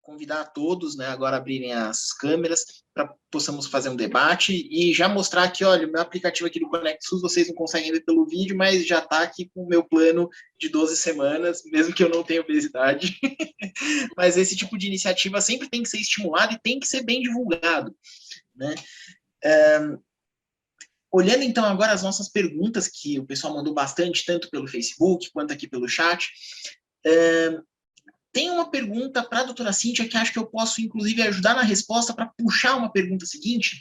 convidar a todos, né, agora abrirem as câmeras para possamos fazer um debate e já mostrar que, olha, o meu aplicativo aqui do Conect SUS, vocês não conseguem ver pelo vídeo, mas já está aqui com o meu plano de 12 semanas, mesmo que eu não tenha obesidade. Mas esse tipo de iniciativa sempre tem que ser estimulado e tem que ser bem divulgado, né? Olhando, então, agora as nossas perguntas, que o pessoal mandou bastante, tanto pelo Facebook quanto aqui pelo chat, tem uma pergunta para a doutora Cíntia que acho que eu posso, inclusive, ajudar na resposta para puxar uma pergunta seguinte,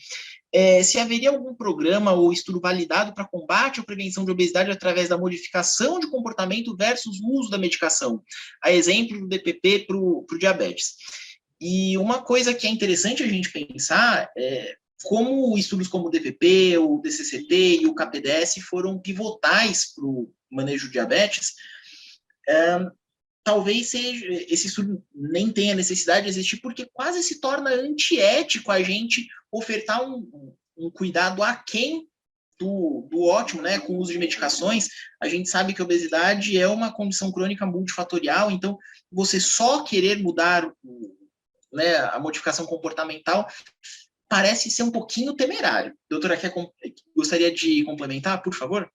se haveria algum programa ou estudo validado para combate ou prevenção de obesidade através da modificação de comportamento versus o uso da medicação, a exemplo do DPP para o diabetes. E uma coisa que é interessante a gente pensar é como estudos como o DPP, o DCCT e o KPDS foram pivotais para o manejo de diabetes. Talvez seja, esse estudo nem tenha necessidade de existir, porque quase se torna antiético a gente ofertar um cuidado aquém do ótimo, né, com o uso de medicações. A gente sabe que a obesidade é uma condição crônica multifatorial, então você só querer mudar, né, a modificação comportamental parece ser um pouquinho temerário. Doutora, gostaria de complementar, por favor?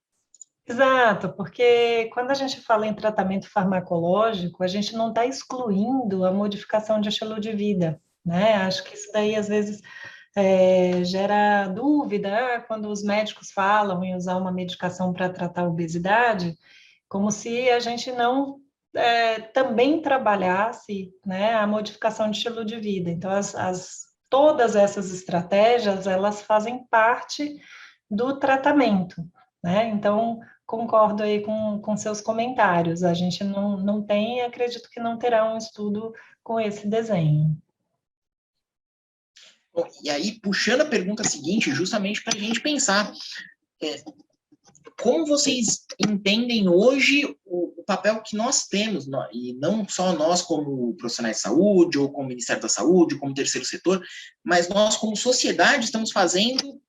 Exato, porque quando a gente fala em tratamento farmacológico, a gente não está excluindo a modificação de estilo de vida, né? Acho que isso daí, às vezes, gera dúvida quando os médicos falam em usar uma medicação para tratar a obesidade, como se a gente não também trabalhasse, né, a modificação de estilo de vida. Então, todas essas estratégias, elas fazem parte do tratamento, né? Então, concordo aí com seus comentários. A gente não tem, acredito que não terá um estudo com esse desenho. Bom, e aí, puxando a pergunta seguinte, justamente para a gente pensar, como vocês entendem hoje o papel que nós temos, e não só nós como profissionais de saúde, ou como Ministério da Saúde, como terceiro setor, mas nós como sociedade estamos fazendo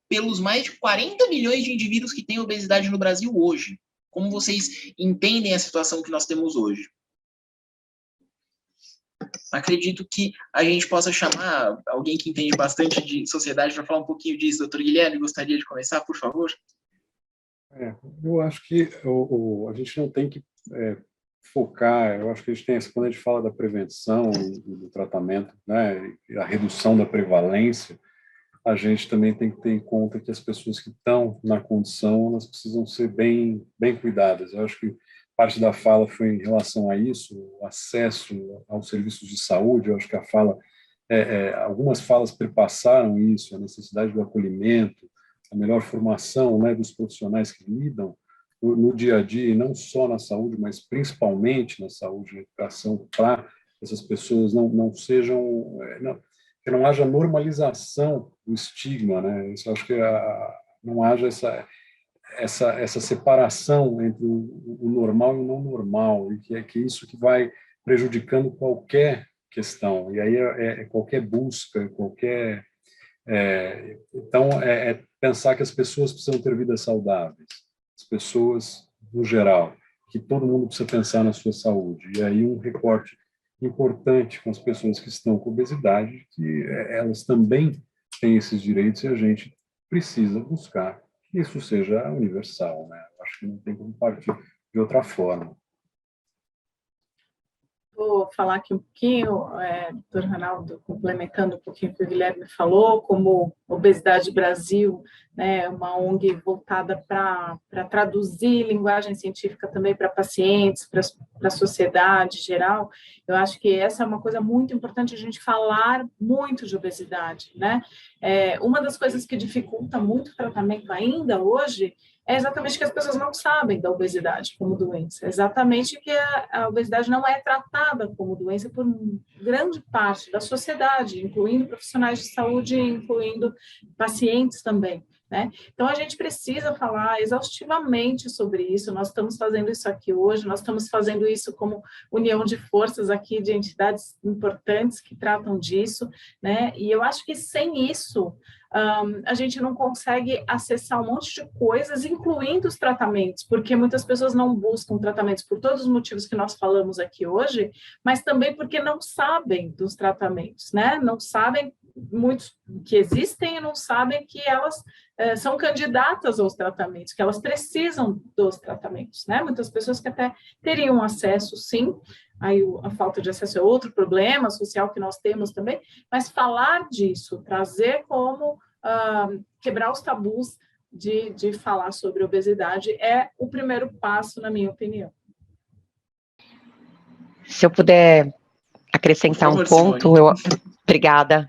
pelos mais de 40 milhões de indivíduos que têm obesidade no Brasil hoje. Como vocês entendem a situação que nós temos hoje? Acredito que a gente possa chamar alguém que entende bastante de sociedade para falar um pouquinho disso. Doutor Guilherme, gostaria de começar, por favor? Eu acho que a gente não tem que focar, eu acho que a gente tem, quando a gente fala da prevenção e do tratamento, né, e a redução da prevalência, a gente também tem que ter em conta que as pessoas que estão na condição, elas precisam ser bem cuidadas. Eu acho que parte da fala foi em relação a isso, o acesso aos serviços de saúde. Eu acho que a fala, algumas falas perpassaram isso, a necessidade do acolhimento, a melhor formação, né, dos profissionais que lidam no dia a dia, e não só na saúde, mas principalmente na saúde, na educação, para essas pessoas não sejam... que não haja normalização do estigma, né? Isso, acho que não haja essa separação entre o normal e o não normal, e que é isso que vai prejudicando qualquer questão, e aí qualquer busca, qualquer... então, pensar que as pessoas precisam ter vidas saudáveis, as pessoas no geral, que todo mundo precisa pensar na sua saúde, e aí um recorte importante com as pessoas que estão com obesidade, que elas também têm esses direitos e a gente precisa buscar que isso seja universal, né? Acho que não tem como partir de outra forma. Vou falar aqui um pouquinho, doutor Ronaldo, complementando um pouquinho o que o Guilherme falou, como Obesidade Brasil, né, uma ONG voltada para traduzir linguagem científica também para pacientes, para a sociedade em geral. Eu acho que essa é uma coisa muito importante, a gente falar muito de obesidade, né? Uma das coisas que dificulta muito o tratamento ainda hoje é exatamente que as pessoas não sabem da obesidade como doença, exatamente que a obesidade não é tratada como doença por grande parte da sociedade, incluindo profissionais de saúde, incluindo pacientes também. né? Então, a gente precisa falar exaustivamente sobre isso. Nós estamos fazendo isso aqui hoje, nós estamos fazendo isso como união de forças aqui, de entidades importantes que tratam disso, né? E eu acho que sem isso, a gente não consegue acessar um monte de coisas, incluindo os tratamentos, porque muitas pessoas não buscam tratamentos por todos os motivos que nós falamos aqui hoje, mas também porque não sabem dos tratamentos, né? Não sabem muitos que existem e não sabem que elas são candidatas aos tratamentos, que elas precisam dos tratamentos, né? Muitas pessoas que até teriam acesso, sim, aí a falta de acesso é outro problema social que nós temos também, mas falar disso, trazer como quebrar os tabus de falar sobre obesidade é o primeiro passo, na minha opinião. Se eu puder acrescentar um ponto, obrigada.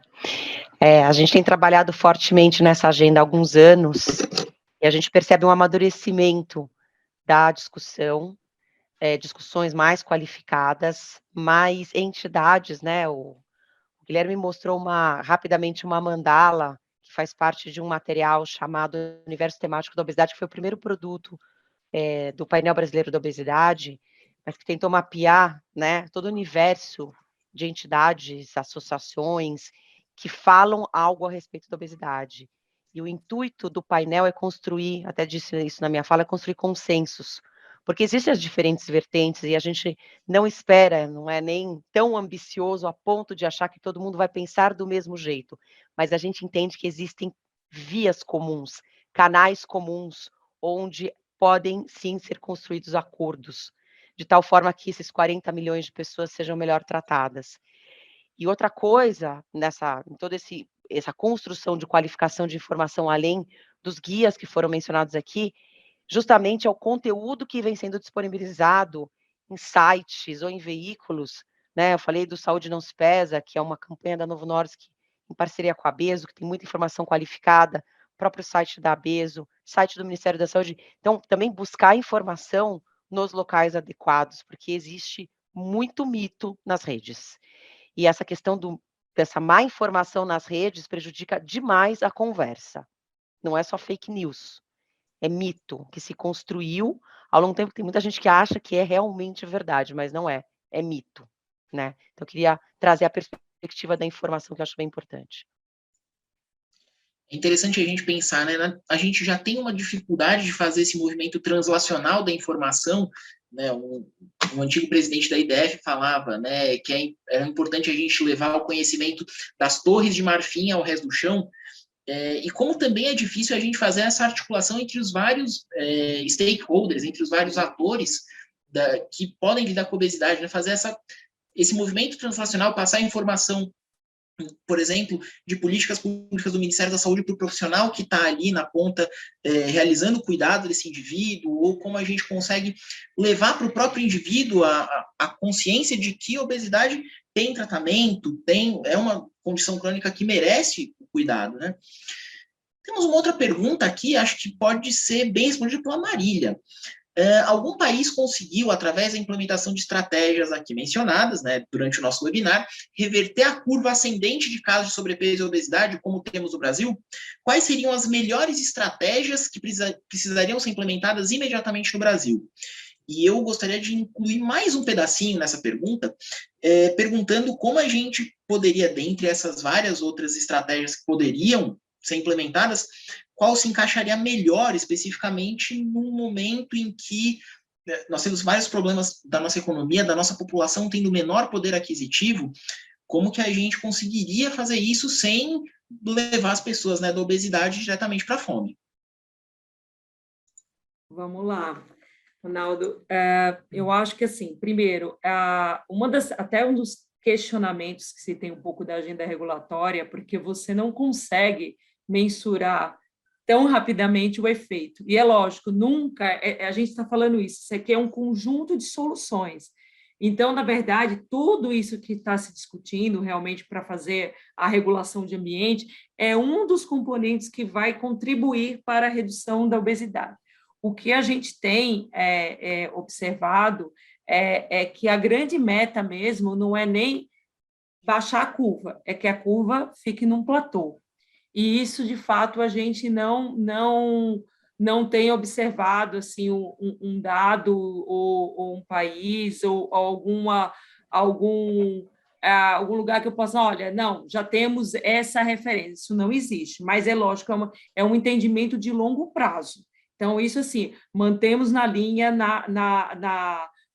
A gente tem trabalhado fortemente nessa agenda há alguns anos e a gente percebe um amadurecimento da discussão, discussões mais qualificadas, mais entidades, né? O Guilherme mostrou rapidamente uma mandala que faz parte de um material chamado Universo Temático da Obesidade, que foi o primeiro produto do painel brasileiro da obesidade, mas que tentou mapear, né, todo o universo de entidades, associações que falam algo a respeito da obesidade. E o intuito do painel é construir, até disse isso na minha fala, é construir consensos, porque existem as diferentes vertentes e a gente não espera, não é nem tão ambicioso a ponto de achar que todo mundo vai pensar do mesmo jeito, mas a gente entende que existem vias comuns, canais comuns, onde podem sim ser construídos acordos, de tal forma que esses 40 milhões de pessoas sejam melhor tratadas. E outra coisa, em toda essa construção de qualificação de informação, além dos guias que foram mencionados aqui, justamente é o conteúdo que vem sendo disponibilizado em sites ou em veículos, né? Eu falei do Saúde Não Se Pesa, que é uma campanha da Novo Nordisk, em parceria com a Abeso, que tem muita informação qualificada, o próprio site da Abeso, site do Ministério da Saúde. Então, também buscar informação nos locais adequados, porque existe muito mito nas redes. E essa questão dessa má informação nas redes prejudica demais a conversa. Não é só fake news, é mito que se construiu ao longo do tempo. Tem muita gente que acha que é realmente verdade, mas não é, é mito, né? Então, eu queria trazer a perspectiva da informação, que eu acho bem importante. É interessante a gente pensar, né? A gente já tem uma dificuldade de fazer esse movimento translacional da informação, né? Um antigo presidente da IDF falava, né, que era importante a gente levar o conhecimento das torres de marfim ao resto do chão, e como também é difícil a gente fazer essa articulação entre os vários stakeholders, entre os vários atores que podem lidar com a obesidade, né? Fazer esse movimento translacional, passar a informação, por exemplo, de políticas públicas do Ministério da Saúde para o profissional que está ali na ponta, realizando o cuidado desse indivíduo, ou como a gente consegue levar para o próprio indivíduo a consciência de que a obesidade tem tratamento, é uma condição crônica que merece o cuidado, né? Temos uma outra pergunta aqui, acho que pode ser bem respondida pela Marília. Algum país conseguiu, através da implementação de estratégias aqui mencionadas, né, durante o nosso webinar, reverter a curva ascendente de casos de sobrepeso e obesidade, como temos no Brasil? Quais seriam as melhores estratégias que precisariam ser implementadas imediatamente no Brasil? E eu gostaria de incluir mais um pedacinho nessa pergunta, perguntando como a gente poderia, dentre essas várias outras estratégias que poderiam ser implementadas, qual se encaixaria melhor especificamente num momento em que nós temos vários problemas da nossa economia, da nossa população tendo menor poder aquisitivo, como que a gente conseguiria fazer isso sem levar as pessoas, né, da obesidade diretamente para a fome? Vamos lá, Ronaldo. Eu acho que, assim, primeiro, até um dos questionamentos que se tem um pouco da agenda regulatória, porque você não consegue mensurar tão rapidamente o efeito. E é lógico, nunca, a gente está falando isso aqui é um conjunto de soluções. Então, na verdade, tudo isso que está se discutindo realmente para fazer a regulação de ambiente é um dos componentes que vai contribuir para a redução da obesidade. O que a gente tem observado é que a grande meta mesmo não é nem baixar a curva, é que a curva fique num platô. E isso, de fato, a gente não tem observado assim, um dado ou um país ou algum lugar que eu possa, olha, não, já temos essa referência, isso não existe, mas é lógico, é um entendimento de longo prazo. Então, isso assim, mantemos na linha,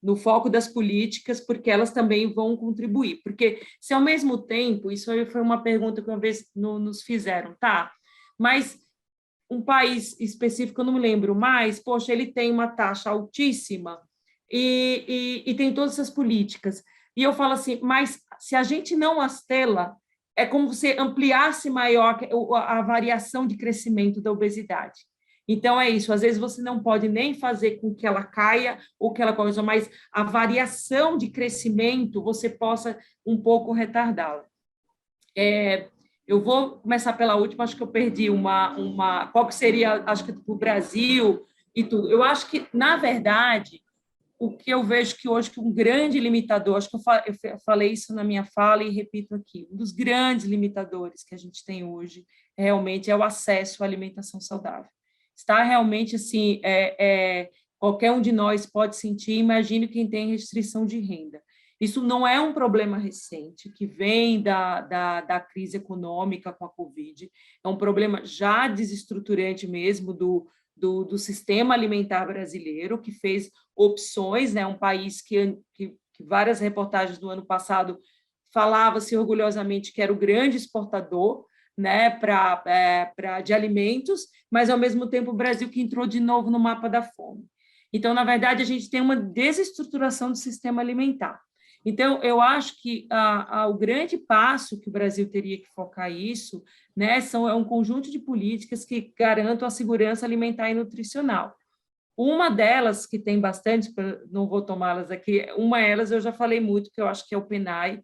no foco das políticas, porque elas também vão contribuir. Porque se ao mesmo tempo, isso aí foi uma pergunta que uma vez nos fizeram, tá? Mas um país específico, eu não me lembro mais, poxa, ele tem uma taxa altíssima e tem todas essas políticas. E eu falo assim, mas se a gente não as tela, é como se ampliasse maior a variação de crescimento da obesidade. Então, é isso. Às vezes, você não pode nem fazer com que ela caia ou que ela coisa, mas a variação de crescimento você possa um pouco retardá-la. Eu vou começar pela última, acho que eu perdi qual que seria, acho que para o Brasil e tudo. Eu acho que, na verdade, o que eu vejo que hoje que um grande limitador, acho que eu falei isso na minha fala e repito aqui, um dos grandes limitadores que a gente tem hoje realmente é o acesso à alimentação saudável. Está realmente assim, qualquer um de nós pode sentir, imagine quem tem restrição de renda. Isso não é um problema recente, que vem da crise econômica com a Covid, é um problema já desestruturante mesmo do sistema alimentar brasileiro, que fez opções, né? Um país que várias reportagens do ano passado falava-se orgulhosamente que era o grande exportador, né, de alimentos, mas, ao mesmo tempo, o Brasil que entrou de novo no mapa da fome. Então, na verdade, a gente tem uma desestruturação do sistema alimentar. Então, eu acho que o grande passo que o Brasil teria que focar isso, né, é um conjunto de políticas que garantam a segurança alimentar e nutricional. Uma delas, que tem bastante, não vou tomá-las aqui, uma delas eu já falei muito, que eu acho que é o PNAE,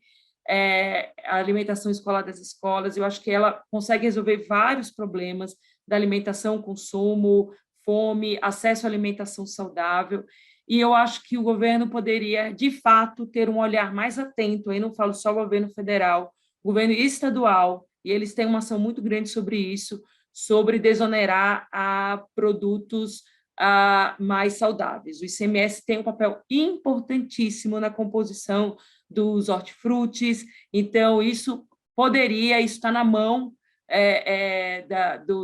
a alimentação escolar das escolas. Eu acho que ela consegue resolver vários problemas da alimentação, consumo, fome, acesso à alimentação saudável, e eu acho que o governo poderia, de fato, ter um olhar mais atento, aí não falo só o governo federal, o governo estadual, e eles têm uma ação muito grande sobre isso, sobre desonerar a produtos mais saudáveis. O ICMS tem um papel importantíssimo na composição dos hortifrutis, então isso está na mão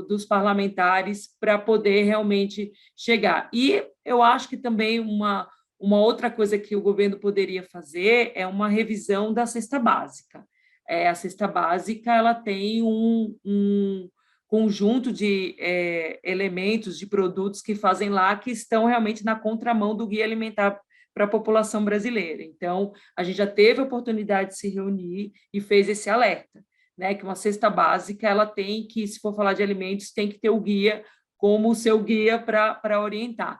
dos parlamentares para poder realmente chegar. E eu acho que também uma outra coisa que o governo poderia fazer é uma revisão da cesta básica. A cesta básica ela tem um conjunto de elementos, de produtos que fazem lá, que estão realmente na contramão do Guia Alimentar para a população brasileira. Então, a gente já teve a oportunidade de se reunir e fez esse alerta, né, que uma cesta básica, ela tem que, se for falar de alimentos, tem que ter o guia como o seu guia para orientar.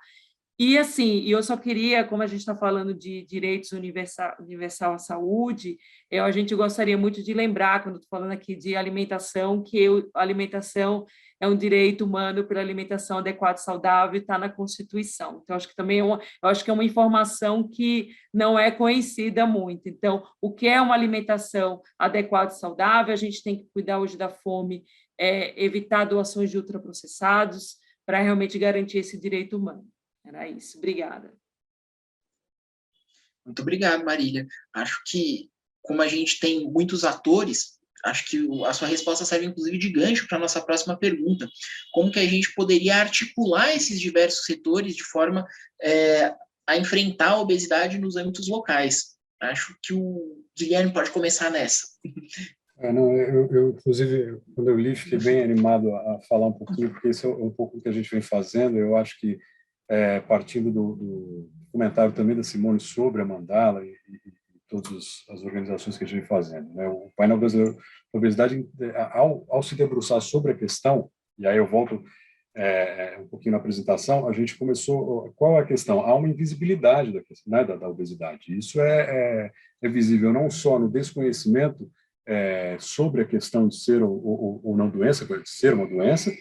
E, assim, eu só queria, como a gente está falando de direitos universal à saúde, a gente gostaria muito de lembrar, quando estou falando aqui de alimentação, que a alimentação é um direito humano pela alimentação adequada e saudável, está na Constituição. Então, acho que também eu acho que é uma informação que não é conhecida muito. Então, o que é uma alimentação adequada e saudável? A gente tem que cuidar hoje da fome, evitar doações de ultraprocessados, para realmente garantir esse direito humano. Era isso. Obrigada. Muito obrigado, Marília. Acho que, como a gente tem muitos atores, acho que a sua resposta serve, inclusive, de gancho para a nossa próxima pergunta. Como que a gente poderia articular esses diversos setores de forma a enfrentar a obesidade nos âmbitos locais? Acho que o Guilherme pode começar nessa. Eu, inclusive, quando eu li, fiquei bem animado a falar um pouquinho, porque isso é um pouco o que a gente vem fazendo. Eu acho que, partindo do comentário também da Simone sobre a Mandala e todas as organizações que a gente vem fazendo, né? O Painel Brasileiro da Obesidade, ao se debruçar sobre a questão, e aí eu volto um pouquinho na apresentação, a gente começou... Qual é a questão? Há uma invisibilidade da questão, né, da obesidade. Isso é visível não só no desconhecimento sobre a questão de ser ou não doença, de ser uma doença,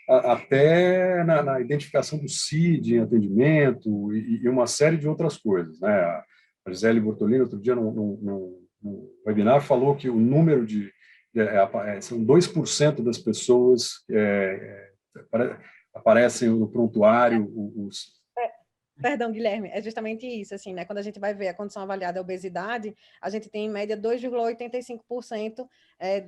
até na identificação do CID em atendimento e uma série de outras coisas, né? A Gisele Bortolini, outro dia, num webinar, falou que o número de são 2% das pessoas aparecem no prontuário, Perdão, Guilherme, é justamente isso, assim, né? Quando a gente vai ver a condição avaliada da obesidade, a gente tem, em média, 2,85%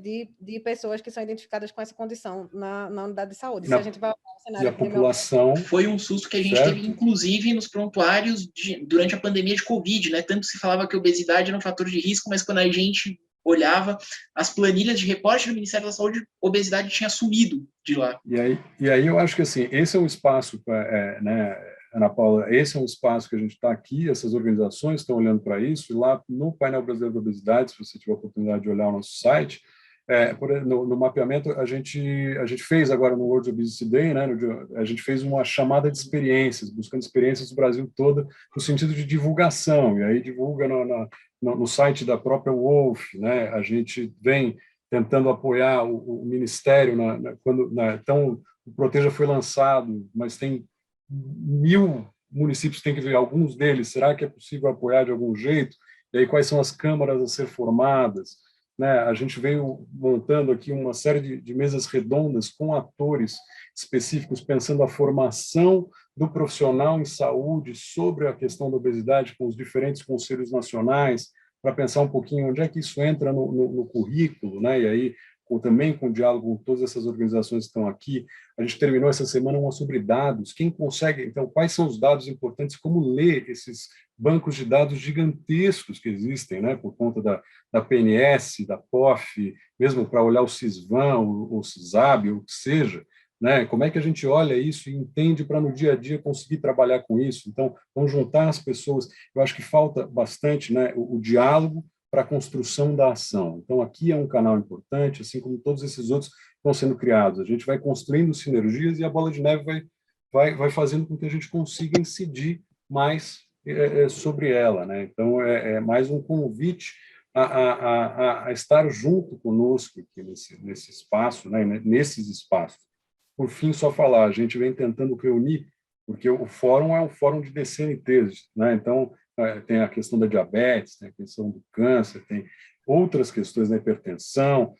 de pessoas que são identificadas com essa condição na unidade de saúde. Se a gente vai olhar o cenário e a população... Foi um susto que a gente teve, inclusive, nos prontuários durante a pandemia de Covid, né? Tanto se falava que a obesidade era um fator de risco, mas quando a gente olhava as planilhas de reporte do Ministério da Saúde, a obesidade tinha sumido de lá. E aí eu acho que, assim, esse é um espaço, né, Ana Paula, esse é um espaço que a gente está aqui, essas organizações estão olhando para isso, e lá no Painel Brasileiro da Obesidade, se você tiver a oportunidade de olhar o nosso site, no mapeamento, a gente fez agora no World Obesity Day, né, a gente fez uma chamada de experiências, buscando experiências do Brasil todo, no sentido de divulgação, e aí divulga no site da própria Wolf, né, a gente vem tentando apoiar o Ministério, então o Proteja foi lançado, mas tem 1.000 municípios que têm que ver, alguns deles, será que é possível apoiar de algum jeito? E aí quais são as câmaras a ser formadas? Né? A gente veio montando aqui uma série de mesas redondas com atores específicos, pensando a formação do profissional em saúde sobre a questão da obesidade, com os diferentes conselhos nacionais, para pensar um pouquinho onde é que isso entra no currículo, né? E aí também com o diálogo com todas essas organizações que estão aqui. A gente terminou essa semana uma sobre dados. Quem consegue, então, quais são os dados importantes, como ler esses bancos de dados gigantescos que existem, né, por conta da PNS, da POF, mesmo para olhar o CISVAN, o CISAB, ou o que seja, né? Como é que a gente olha isso e entende para no dia a dia conseguir trabalhar com isso? Então, vamos juntar as pessoas. Eu acho que falta bastante, né, o diálogo para a construção da ação. Então, aqui é um canal importante, assim como todos esses outros estão sendo criados. A gente vai construindo sinergias e a bola de neve vai fazendo com que a gente consiga incidir mais sobre ela, né? Então, é mais um convite a estar junto conosco aqui nesse espaço, né? Nesses espaços. Por fim, só falar, a gente vem tentando reunir, porque o fórum é um fórum de DCNTs, né? Então, tem a questão da diabetes, tem a questão do câncer, tem outras questões da hipertensão,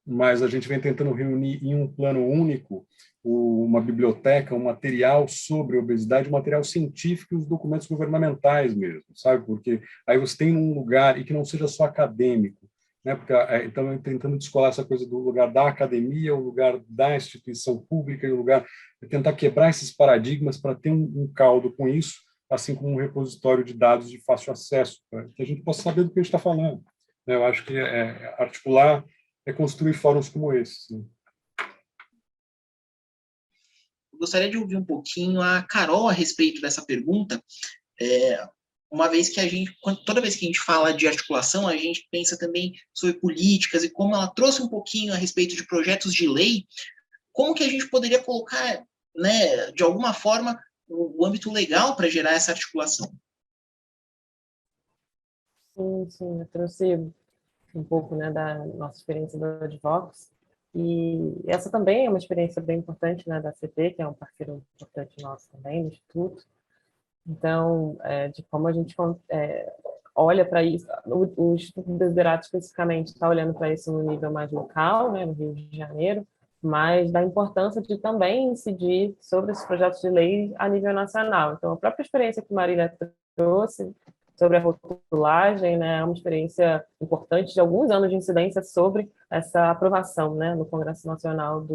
mas a gente vem tentando reunir em um plano único uma biblioteca, um material sobre obesidade, um material científico e os documentos governamentais mesmo, sabe? Porque aí você tem um lugar, e que não seja só acadêmico, né? Porque, então, tentando descolar essa coisa do lugar da academia, o lugar da instituição pública, e o lugar tentar quebrar esses paradigmas para ter um caldo com isso, assim como um repositório de dados de fácil acesso, que a gente possa saber do que a gente está falando. Eu acho que articular é construir fóruns como esse. Né? Gostaria de ouvir um pouquinho a Carol a respeito dessa pergunta, uma vez que toda vez que a gente fala de articulação, a gente pensa também sobre políticas e como ela trouxe um pouquinho a respeito de projetos de lei, como que a gente poderia colocar, né, de alguma forma, o âmbito legal para gerar essa articulação? Sim, eu trouxe um pouco, né, da nossa experiência do Advox, e essa também é uma experiência bem importante, né, da CT, que é um parceiro importante nosso também, no Instituto. Então, de como a gente olha para isso, o Instituto Desiderata especificamente está olhando para isso no nível mais local, né, no Rio de Janeiro, mas da importância de também incidir sobre esses projetos de lei a nível nacional. Então, a própria experiência que Marília trouxe sobre a rotulagem, né, é uma experiência importante de alguns anos de incidência sobre essa aprovação, né, no Congresso Nacional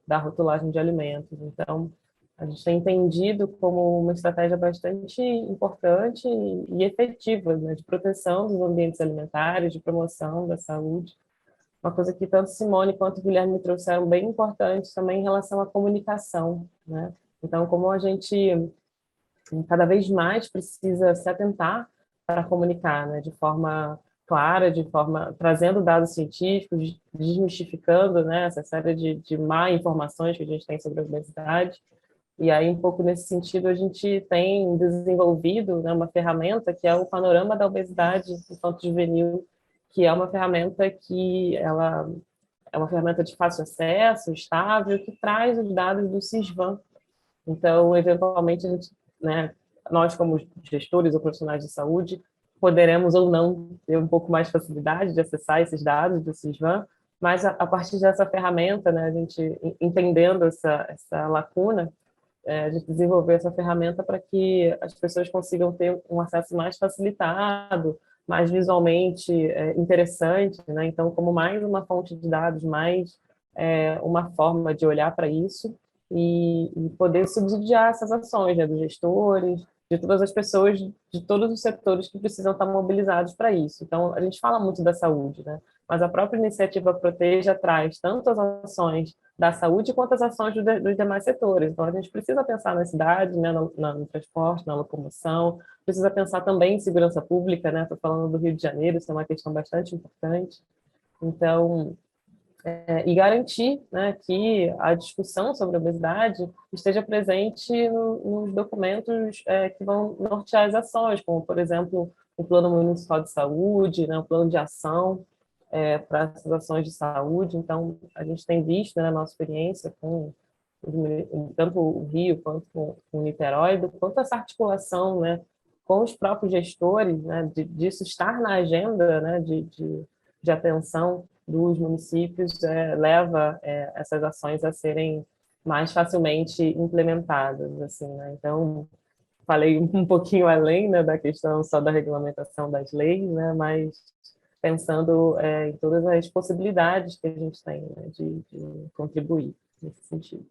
da rotulagem de alimentos. Então, a gente tem entendido como uma estratégia bastante importante e efetiva, né, de proteção dos ambientes alimentares, de promoção da saúde. Uma coisa que tanto Simone quanto Guilherme me trouxeram bem importante também em relação à comunicação, né? Então, como a gente cada vez mais precisa se atentar para comunicar, né, de forma clara, trazendo dados científicos, desmistificando, né, essa série de má informações que a gente tem sobre a obesidade. E aí, um pouco nesse sentido, a gente tem desenvolvido, né, uma ferramenta que é o Panorama da Obesidade Infanto-Juvenil, que é uma ferramenta que ela é uma ferramenta de fácil acesso, estável, que traz os dados do CISVAN. Então, eventualmente, a gente, né, nós como gestores ou profissionais de saúde, poderemos ou não ter um pouco mais de facilidade de acessar esses dados do CISVAN, Mas a partir dessa ferramenta, né, a gente entendendo essa lacuna, a gente desenvolveu essa ferramenta para que as pessoas consigam ter um acesso mais facilitado, mais visualmente interessante, né? Então, como mais uma fonte de dados, mais uma forma de olhar para isso e poder subsidiar essas ações, né, dos gestores, de todas as pessoas, de todos os setores que precisam estar mobilizados para isso. Então, a gente fala muito da saúde, né? Mas a própria iniciativa Proteja traz tanto as ações da saúde quanto as ações dos demais setores. Então, a gente precisa pensar na cidade, né, no transporte, na locomoção, precisa pensar também em segurança pública, né? Estou falando do Rio de Janeiro, isso é uma questão bastante importante. Então, e garantir, né, que a discussão sobre a obesidade esteja presente nos documentos que vão nortear as ações, como, por exemplo, o Plano Municipal de Saúde, né, o Plano de Ação para essas ações de saúde. Então, a gente tem visto, né, na nossa experiência com tanto o Rio quanto com Niterói, quanto essa articulação, né, com os próprios gestores, né, disso estar na agenda, né, de atenção dos municípios leva essas ações a serem mais facilmente implementadas, assim, né? Então, falei um pouquinho além, né, da questão só da regulamentação das leis, né, mas pensando em todas as possibilidades que a gente tem, né, de contribuir nesse sentido.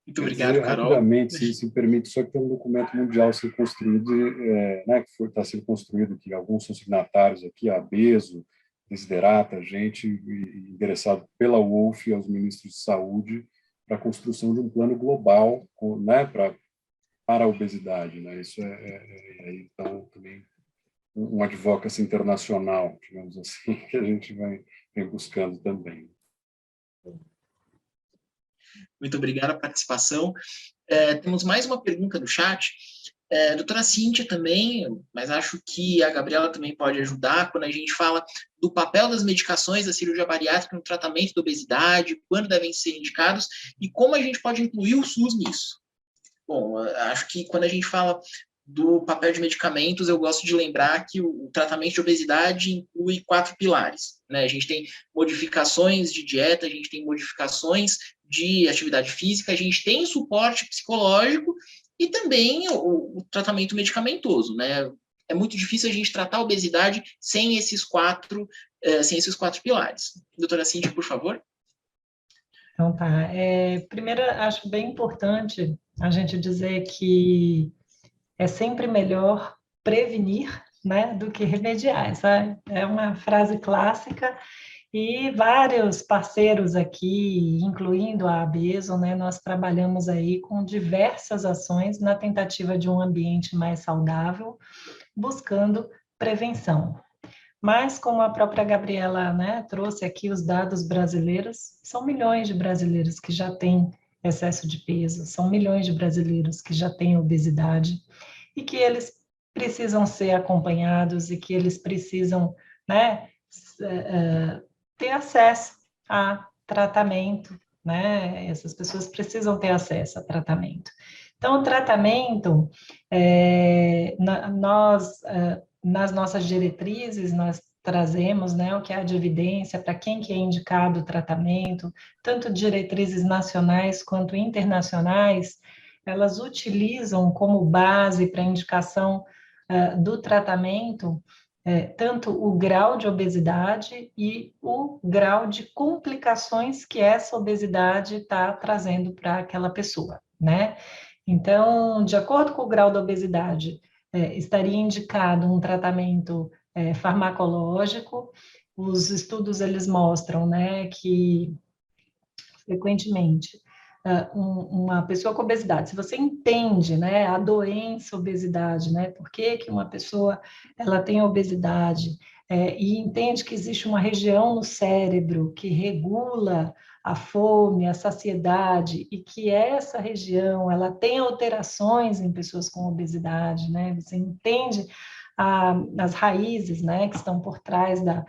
Muito obrigado, Carol. Rapidamente, se me permite, só que tem um documento mundial sendo construído, né, que está sendo construído, que alguns são signatários aqui, a ABESO, Desiderata, gente endereçado pela UOLF aos ministros de saúde para a construção de um plano global, né, para a obesidade, né? Isso então também um advocacy internacional, digamos assim, que a gente vem buscando também. Muito obrigado a participação. Temos mais uma pergunta do chat. Doutora Cíntia também, mas acho que a Gabriela também pode ajudar quando a gente fala do papel das medicações da cirurgia bariátrica no tratamento da obesidade, quando devem ser indicados e como a gente pode incluir o SUS nisso. Bom, acho que quando a gente fala do papel de medicamentos, eu gosto de lembrar que o tratamento de obesidade inclui 4 pilares, né? A gente tem modificações de dieta, a gente tem modificações de atividade física, a gente tem suporte psicológico e também o tratamento medicamentoso, né? É muito difícil a gente tratar a obesidade sem esses quatro pilares. Doutora Cíntia, por favor. Então tá. Primeiro, acho bem importante a gente dizer que é sempre melhor prevenir, né, do que remediar. Essa é uma frase clássica e vários parceiros aqui, incluindo a ABESO, né, nós trabalhamos aí com diversas ações na tentativa de um ambiente mais saudável, buscando prevenção. Mas, como a própria Gabriela, né, trouxe aqui os dados brasileiros, são milhões de brasileiros que já têm excesso de peso, são milhões de brasileiros que já têm obesidade e que eles precisam ser acompanhados e que eles precisam, né, ter acesso a tratamento, né? Essas pessoas precisam ter acesso a tratamento. Então, o tratamento, nas nossas diretrizes, nós trazemos, né, o que há de evidência para quem que é indicado o tratamento, tanto diretrizes nacionais quanto internacionais, elas utilizam como base para indicação do tratamento tanto o grau de obesidade e o grau de complicações que essa obesidade está trazendo para aquela pessoa, né? Então, de acordo com o grau da obesidade, estaria indicado um tratamento farmacológico. Os estudos, eles mostram, né, que frequentemente uma pessoa com obesidade, se você entende, né, a doença obesidade, né, por que uma pessoa ela tem obesidade, e entende que existe uma região no cérebro que regula a fome, a saciedade, e que essa região ela tem alterações em pessoas com obesidade, né, você entende as raízes, né, que estão por trás da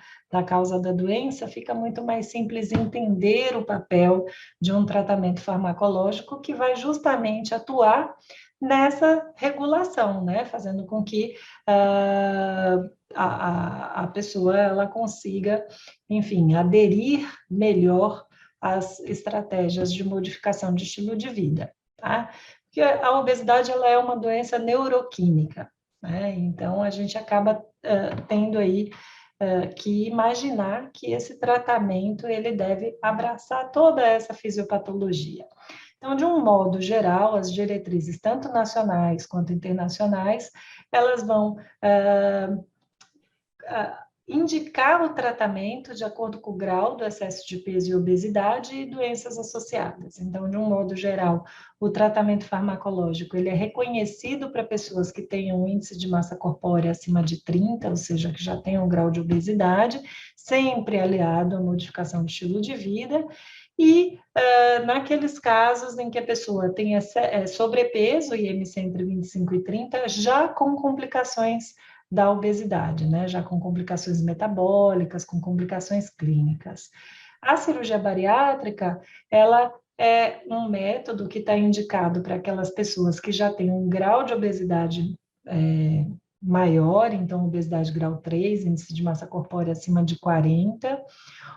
causa da doença, fica muito mais simples entender o papel de um tratamento farmacológico que vai justamente atuar nessa regulação, né, fazendo com que a pessoa ela consiga, enfim, aderir melhor às estratégias de modificação de estilo de vida, tá? Porque a obesidade ela é uma doença neuroquímica, né? Então a gente acaba tendo aí que imaginar que esse tratamento ele deve abraçar toda essa fisiopatologia. Então, de um modo geral, as diretrizes, tanto nacionais quanto internacionais, elas vão indicar o tratamento de acordo com o grau do excesso de peso e obesidade e doenças associadas. Então, de um modo geral, o tratamento farmacológico ele é reconhecido para pessoas que tenham um índice de massa corpórea acima de 30, ou seja, que já tenham um grau de obesidade, sempre aliado à modificação de estilo de vida, e naqueles casos em que a pessoa tem sobrepeso, IMC entre 25 e 30, já com complicações da obesidade, né? Já com complicações metabólicas, com complicações clínicas. A cirurgia bariátrica, ela é um método que está indicado para aquelas pessoas que já têm um grau de obesidade maior, então obesidade grau 3, índice de massa corpórea acima de 40,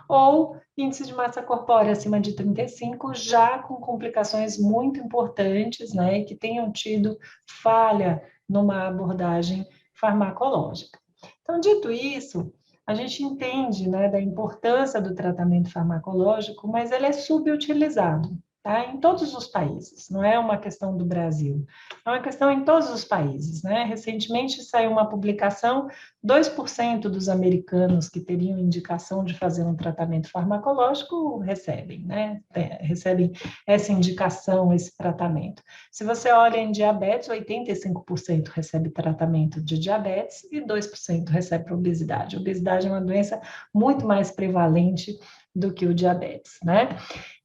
ou índice de massa corpórea acima de 35, já com complicações muito importantes, né, e que tenham tido falha numa abordagem farmacológica. Então, dito isso, a gente entende, né, da importância do tratamento farmacológico, mas ele é subutilizado, tá? Em todos os países, não é uma questão do Brasil, é uma questão em todos os países, né? Recentemente saiu uma publicação, 2% dos americanos que teriam indicação de fazer um tratamento farmacológico recebem, né? Recebem essa indicação, esse tratamento. Se você olha em diabetes, 85% recebe tratamento de diabetes e 2% recebe para obesidade. A obesidade é uma doença muito mais prevalente do que o diabetes, né?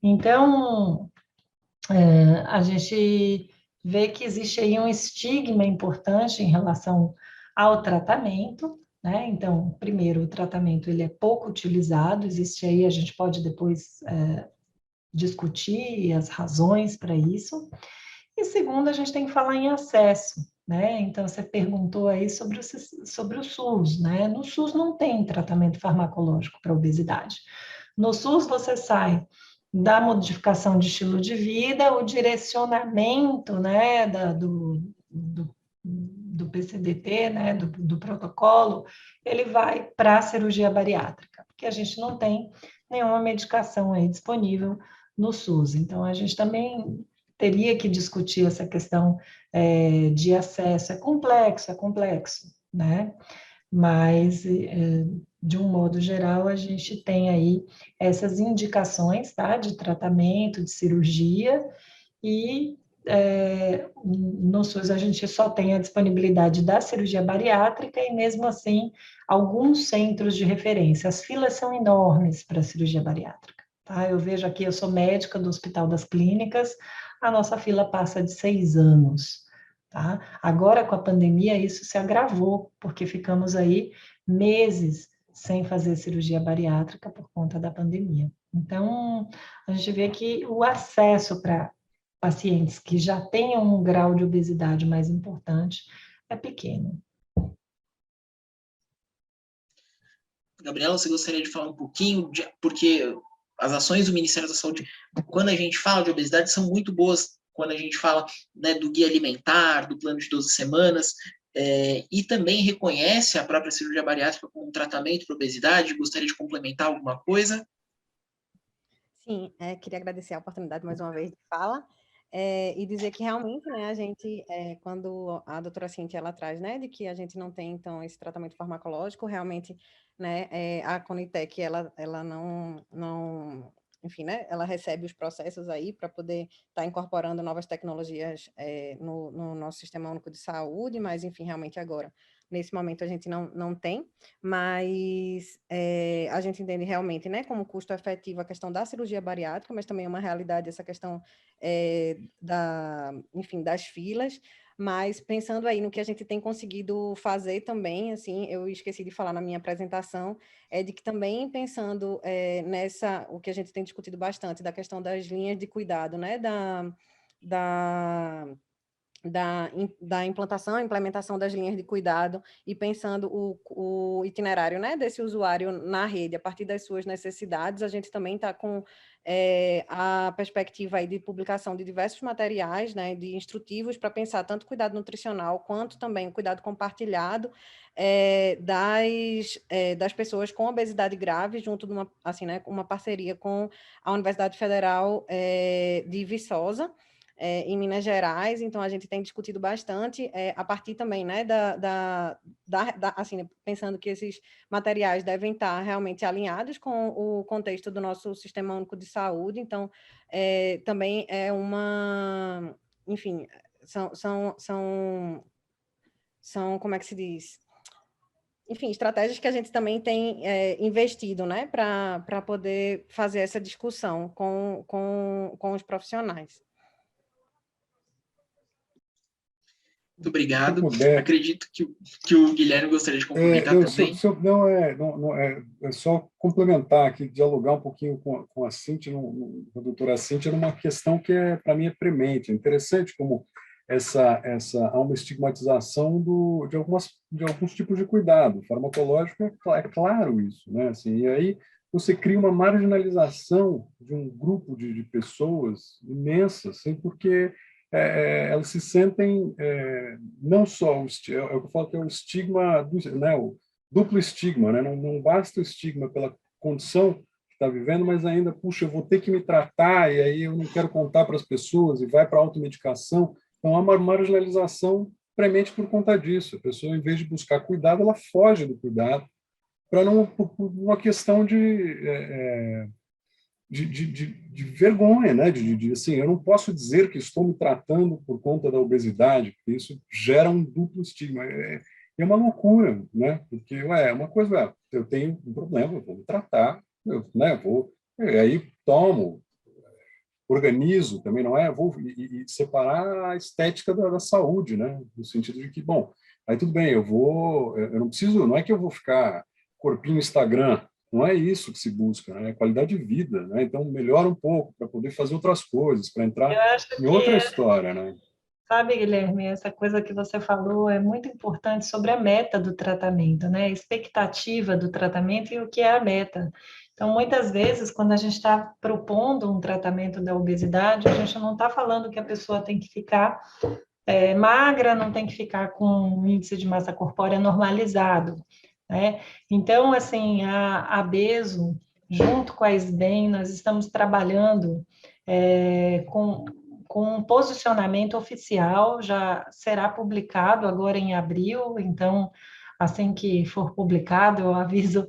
Então, a gente vê que existe aí um estigma importante em relação ao tratamento, né? Então, primeiro, o tratamento ele é pouco utilizado, existe aí, a gente pode depois discutir as razões para isso. E segundo, a gente tem que falar em acesso, né? Então, você perguntou aí sobre o SUS, né? No SUS não tem tratamento farmacológico para obesidade. No SUS, você sai da modificação de estilo de vida, o direcionamento, né, do PCDT, né, do protocolo, ele vai para a cirurgia bariátrica, porque a gente não tem nenhuma medicação aí disponível no SUS. Então, a gente também teria que discutir essa questão de acesso. É complexo, né? Mas, de um modo geral, a gente tem aí essas indicações, tá? De tratamento, de cirurgia, e no SUS a gente só tem a disponibilidade da cirurgia bariátrica e, mesmo assim, alguns centros de referência. As filas são enormes para a cirurgia bariátrica, tá? Eu vejo aqui, eu sou médica do Hospital das Clínicas, a nossa fila passa de 6 anos, tá? Agora, com a pandemia, isso se agravou, porque ficamos aí meses sem fazer cirurgia bariátrica por conta da pandemia. Então, a gente vê que o acesso para pacientes que já tenham um grau de obesidade mais importante é pequeno. Gabriela, você gostaria de falar um pouquinho, porque as ações do Ministério da Saúde, quando a gente fala de obesidade, são muito boas, quando a gente fala, né, do guia alimentar, do plano de 12 semanas, e também reconhece a própria cirurgia bariátrica como um tratamento para obesidade. Gostaria de complementar alguma coisa? Sim, queria agradecer a oportunidade mais uma vez de fala, e dizer que realmente, né, a gente, quando a doutora Cíntia, ela traz, né, de que a gente não tem, então, esse tratamento farmacológico, realmente, né, a Conitec, ela não, enfim, né, ela recebe os processos aí para poder estar incorporando novas tecnologias no nosso Sistema Único de Saúde, mas, enfim, realmente agora, nesse momento a gente não tem, mas a gente entende realmente, né, como custo efetivo a questão da cirurgia bariátrica, mas também é uma realidade essa questão enfim, das filas, mas pensando aí no que a gente tem conseguido fazer também, assim, eu esqueci de falar na minha apresentação, de que também pensando o que a gente tem discutido bastante, da questão das linhas de cuidado, né, da implantação e implementação das linhas de cuidado e pensando o itinerário, né, desse usuário na rede, a partir das suas necessidades. A gente também está com a perspectiva aí de publicação de diversos materiais, né, de instrutivos para pensar tanto cuidado nutricional quanto também o cuidado compartilhado das pessoas com obesidade grave, junto de uma parceria com a Universidade Federal de Viçosa, em Minas Gerais. Então a gente tem discutido bastante a partir também, né, assim, pensando que esses materiais devem estar realmente alinhados com o contexto do nosso Sistema Único de Saúde. Então também é enfim, são como é que se diz? Enfim, estratégias que a gente também tem investido, né, para poder fazer essa discussão com os profissionais. Muito obrigado. Acredito que o Guilherme gostaria de complementar também. É só complementar aqui, dialogar um pouquinho com a Cíntia, com a doutora Cíntia, numa questão que para mim é premente. É interessante como há uma estigmatização de alguns tipos de cuidado. O farmacológico é claro isso, né? Assim, e aí você cria uma marginalização de um grupo de pessoas imensa, assim, porque elas se sentem não só eu falo que é o estigma, né, o duplo estigma, né? Não basta o estigma pela condição que está vivendo, mas ainda, puxa, eu vou ter que me tratar e aí eu não quero contar para as pessoas e vai para a automedicação. Então há uma marginalização premente por conta disso. A pessoa, em vez de buscar cuidado, ela foge do cuidado para por uma questão de vergonha, né? Assim, eu não posso dizer que estou me tratando por conta da obesidade, porque isso gera um duplo estigma. É uma loucura, né? Porque uma coisa, eu tenho um problema, eu vou me tratar, né? Aí tomo, organizo também, não é? Vou separar a estética da saúde, né? No sentido de que, bom, aí tudo bem, eu não preciso, não é que eu vou ficar corpinho Instagram. Não é isso que se busca, né? É qualidade de vida, né? Então, melhora um pouco para poder fazer outras coisas, para entrar em outra história, né? Sabe, Guilherme, essa coisa que você falou é muito importante sobre a meta do tratamento, né? A expectativa do tratamento e o que é a meta. Então, muitas vezes, quando a gente está propondo um tratamento da obesidade, a gente não está falando que a pessoa tem que ficar magra, não tem que ficar com um índice de massa corpórea normalizado, né? Então, assim, a Beso, junto com a SBEM, nós estamos trabalhando com um posicionamento oficial, já será publicado agora em abril, então, assim que for publicado, eu aviso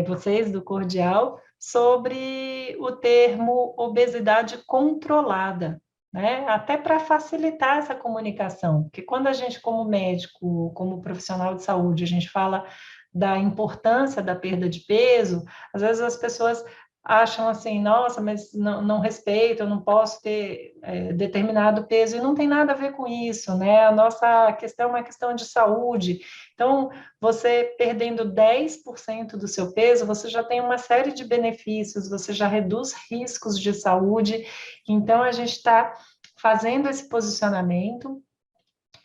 vocês do Cordial, sobre o termo obesidade controlada, né? Até para facilitar essa comunicação, porque quando a gente, como médico, como profissional de saúde, a gente fala da importância da perda de peso, às vezes as pessoas acham assim, nossa, mas não respeito, eu não posso ter determinado peso, e não tem nada a ver com isso, né? A nossa questão é uma questão de saúde. Então, você perdendo 10% do seu peso, você já tem uma série de benefícios, você já reduz riscos de saúde. Então, a gente está fazendo esse posicionamento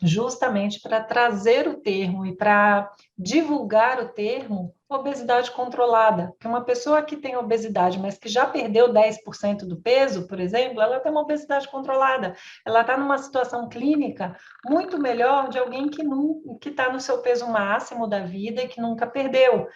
justamente para trazer o termo e para divulgar o termo obesidade controlada. Porque uma pessoa que tem obesidade, mas que já perdeu 10% do peso, por exemplo, ela tem uma obesidade controlada. Ela está numa situação clínica muito melhor de alguém que está no seu peso máximo da vida e que nunca perdeu.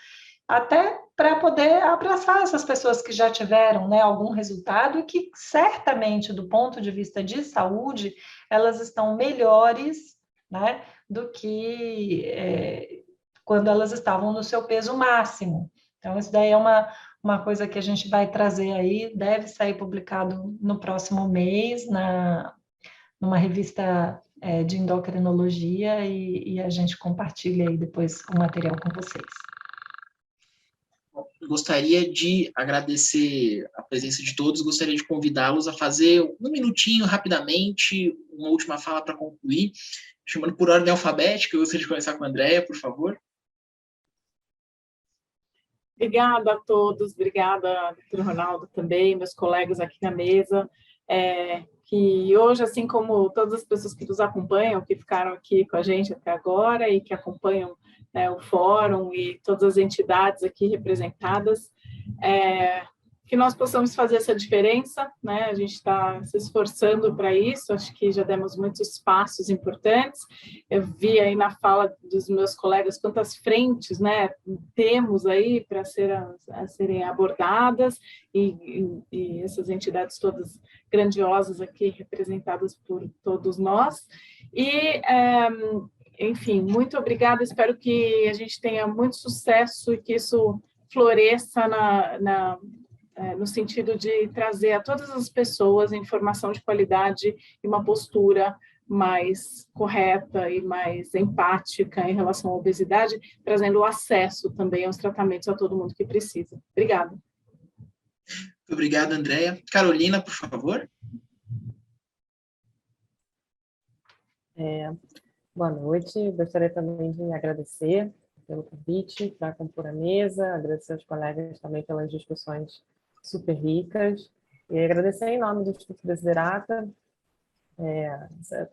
Até para poder abraçar essas pessoas que já tiveram, né, algum resultado e que certamente, do ponto de vista de saúde, elas estão melhores, né, do que quando elas estavam no seu peso máximo. Então, isso daí é uma coisa que a gente vai trazer aí, deve sair publicado no próximo mês, numa revista de endocrinologia, e a gente compartilha aí depois o material com vocês. Gostaria de agradecer a presença de todos, gostaria de convidá-los a fazer um minutinho, rapidamente, uma última fala para concluir, chamando por ordem alfabética. Eu gostaria de começar com a Andréia, por favor. Obrigada a todos, obrigada, doutor Ronaldo, também, meus colegas aqui na mesa. que hoje, assim como todas as pessoas que nos acompanham, que ficaram aqui com a gente até agora e que acompanham, né, o fórum e todas as entidades aqui representadas, que nós possamos fazer essa diferença, né? A gente está se esforçando para isso, acho que já demos muitos passos importantes. Eu vi aí na fala dos meus colegas quantas frentes, né, temos aí para serem abordadas, e essas entidades todas grandiosas aqui representadas por todos nós. E, enfim, muito obrigada, espero que a gente tenha muito sucesso e que isso floresça no sentido de trazer a todas as pessoas informação de qualidade e uma postura mais correta e mais empática em relação à obesidade, trazendo acesso também aos tratamentos a todo mundo que precisa. Obrigada. Muito obrigado, Andréia. Carolina, por favor. Boa noite. Gostaria também de agradecer pelo convite para compor a mesa, agradecer aos colegas também pelas discussões super ricas, e agradecer em nome do Instituto Desiderata.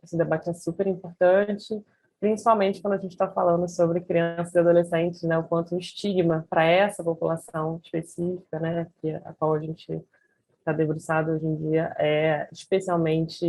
Esse debate é super importante, principalmente quando a gente está falando sobre crianças e adolescentes, né, o quanto o estigma para essa população específica, né, a qual a gente está debruçado hoje em dia, é especialmente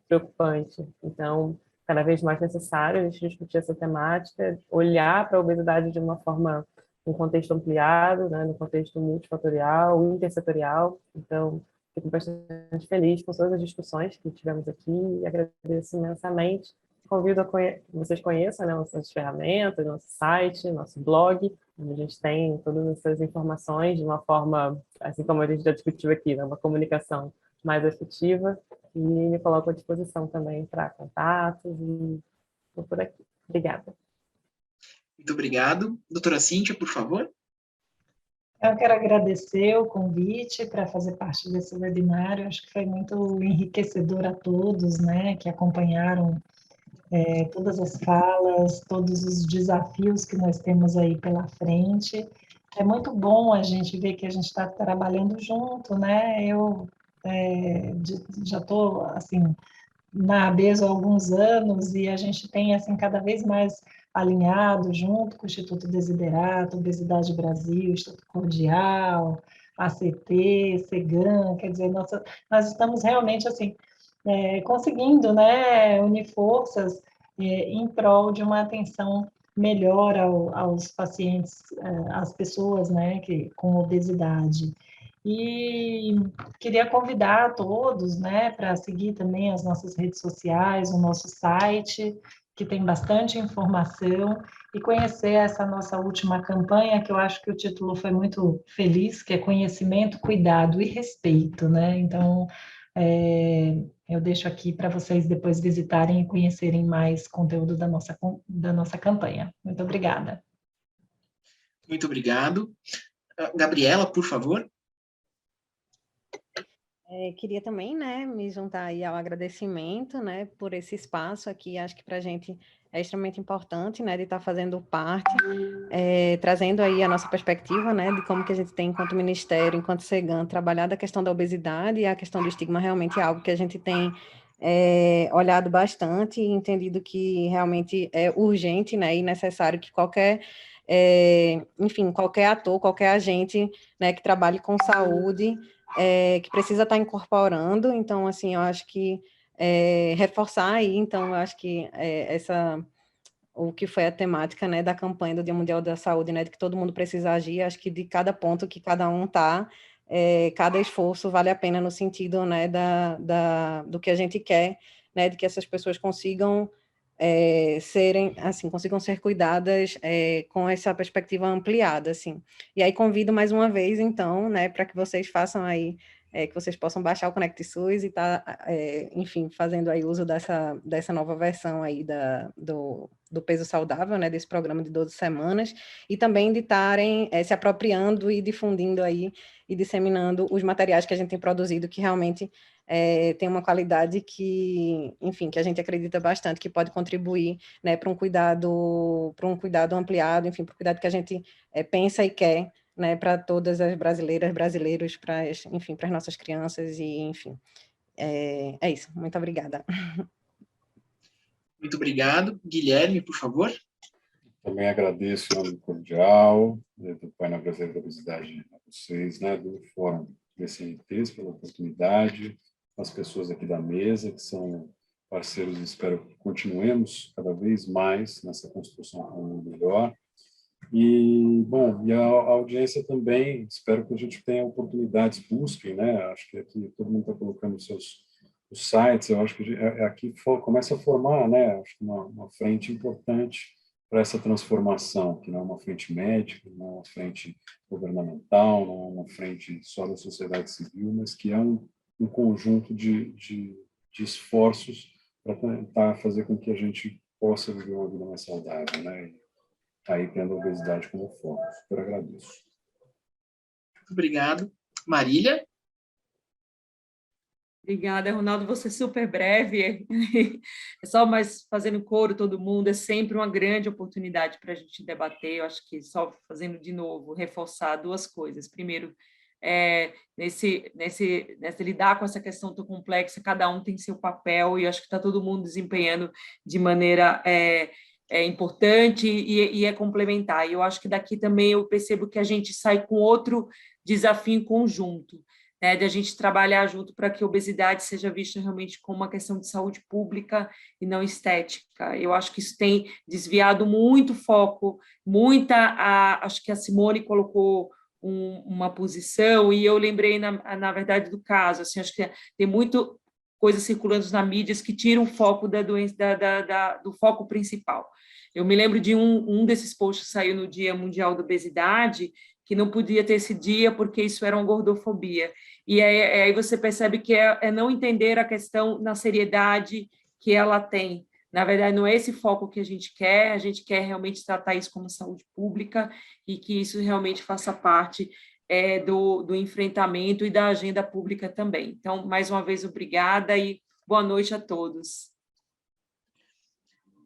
preocupante. Então, cada vez mais necessário a gente discutir essa temática, olhar para a obesidade de uma forma, um contexto ampliado, né, no contexto multifatorial, intersetorial. Então, fico bastante feliz com todas as discussões que tivemos aqui e agradeço imensamente. Convido a vocês conheçam, né, nossas ferramentas, nosso site, nosso blog, onde a gente tem todas essas informações de uma forma, assim como a gente já discutiu aqui, né, uma comunicação mais efetiva, e me coloco à disposição também para contatos e estou por aqui. Obrigada. Muito obrigado. Doutora Cíntia, por favor. Eu quero agradecer o convite para fazer parte desse webinário. Acho que foi muito enriquecedor a todos, né, que acompanharam todas as falas, todos os desafios que nós temos aí pela frente. É muito bom a gente ver que a gente está trabalhando junto, né? Eu já estou, assim, na ABESO há alguns anos e a gente tem, assim, cada vez mais alinhado junto com o Instituto Desiderato, Obesidade Brasil, Instituto Cordial, ACT, CEGAM, quer dizer, nós estamos realmente, assim, conseguindo, né, unir forças em prol de uma atenção melhor aos pacientes, às pessoas, né, com obesidade. E queria convidar a todos, né, para seguir também as nossas redes sociais, o nosso site, que tem bastante informação, e conhecer essa nossa última campanha, que eu acho que o título foi muito feliz, que é Conhecimento, Cuidado e Respeito, né? Então, eu deixo aqui para vocês depois visitarem e conhecerem mais conteúdo da nossa campanha. Muito obrigada. Muito obrigado. Gabriela, por favor. Queria também, né, me juntar aí ao agradecimento, né, por esse espaço aqui. Acho que para a gente é extremamente importante, né, de estar fazendo parte, trazendo aí a nossa perspectiva, né, de como que a gente tem, enquanto Ministério, enquanto CEGAM, trabalhado a questão da obesidade, e a questão do estigma realmente é algo que a gente tem olhado bastante e entendido que realmente é urgente, né, e necessário que qualquer ator, qualquer agente, né, que trabalhe com saúde, que precisa estar incorporando. Então, assim, eu acho que reforçar aí, então, eu acho que o que foi a temática, né, da campanha do Dia Mundial da Saúde, né, de que todo mundo precisa agir, acho que de cada ponto que cada um está, cada esforço vale a pena no sentido, né, do que a gente quer, né, de que essas pessoas consigam consigam ser cuidadas com essa perspectiva ampliada, assim. E aí convido mais uma vez, então, né, para que vocês façam aí, que vocês possam baixar o Conecte SUS e enfim, fazendo aí uso dessa nova versão aí do peso saudável, né, desse programa de 12 semanas, e também de estarem se apropriando e difundindo aí e disseminando os materiais que a gente tem produzido, que realmente tem uma qualidade que, enfim, que a gente acredita bastante, que pode contribuir, né, para um cuidado ampliado, enfim, para o cuidado que a gente pensa e quer, né, para todas as brasileiras, brasileiros, enfim, para as nossas crianças e, enfim. É isso, muito obrigada. Muito obrigado. Guilherme, por favor. Também agradeço em nome cordial do Painel Brasileiro da Obesidade a vocês, né, do Fórum PCNTs, pela oportunidade, as pessoas aqui da mesa, que são parceiros, espero que continuemos cada vez mais nessa construção de um mundo melhor. E, bom, e a audiência também, espero que a gente tenha oportunidades, busquem, né, acho que aqui todo mundo está colocando os sites, eu acho que aqui começa a formar, né, acho que uma frente importante para essa transformação, que não é uma frente médica, não é uma frente governamental, não é uma frente só da sociedade civil, mas que é um conjunto de esforços para tentar fazer com que a gente possa viver uma vida mais saudável, né? E aí tendo a obesidade como foco. Super agradeço. Muito obrigado. Marília? Obrigada, Ronaldo, você super breve, é só mais fazendo coro todo mundo, é sempre uma grande oportunidade para a gente debater, eu acho que só fazendo de novo, reforçar duas coisas. Primeiro, nesse lidar com essa questão tão complexa, cada um tem seu papel, e eu acho que está todo mundo desempenhando de maneira importante e é complementar. E eu acho que daqui também eu percebo que a gente sai com outro desafio em conjunto, né, de a gente trabalhar junto para que a obesidade seja vista realmente como uma questão de saúde pública e não estética. Eu acho que isso tem desviado muito foco, acho que a Simone colocou uma posição, e eu lembrei, na verdade, do caso, assim, acho que tem muito coisa circulando nas mídias que tiram o foco da doença, do foco principal. Eu me lembro de um desses posts que saiu no Dia Mundial da Obesidade, que não podia ter esse dia porque isso era uma gordofobia. E aí você percebe que é não entender a questão na seriedade que ela tem. Na verdade, não é esse foco que a gente quer realmente tratar isso como saúde pública e que isso realmente faça parte do enfrentamento e da agenda pública também. Então, mais uma vez, obrigada e boa noite a todos.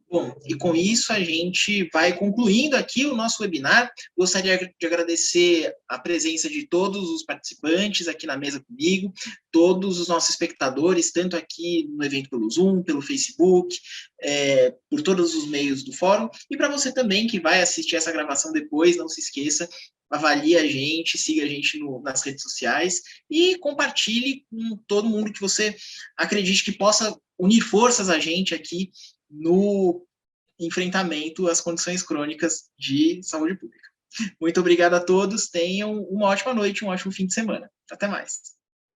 Bom, e com isso a gente vai concluindo aqui o nosso webinar. Gostaria de agradecer a presença de todos os participantes aqui na mesa comigo, todos os nossos espectadores, tanto aqui no evento pelo Zoom, pelo Facebook, por todos os meios do fórum, e para você também que vai assistir essa gravação depois, não se esqueça, avalie a gente, siga a gente nas redes sociais e compartilhe com todo mundo que você acredite que possa unir forças a gente aqui no enfrentamento às condições crônicas de saúde pública. Muito obrigado a todos, tenham uma ótima noite, um ótimo fim de semana. Até mais.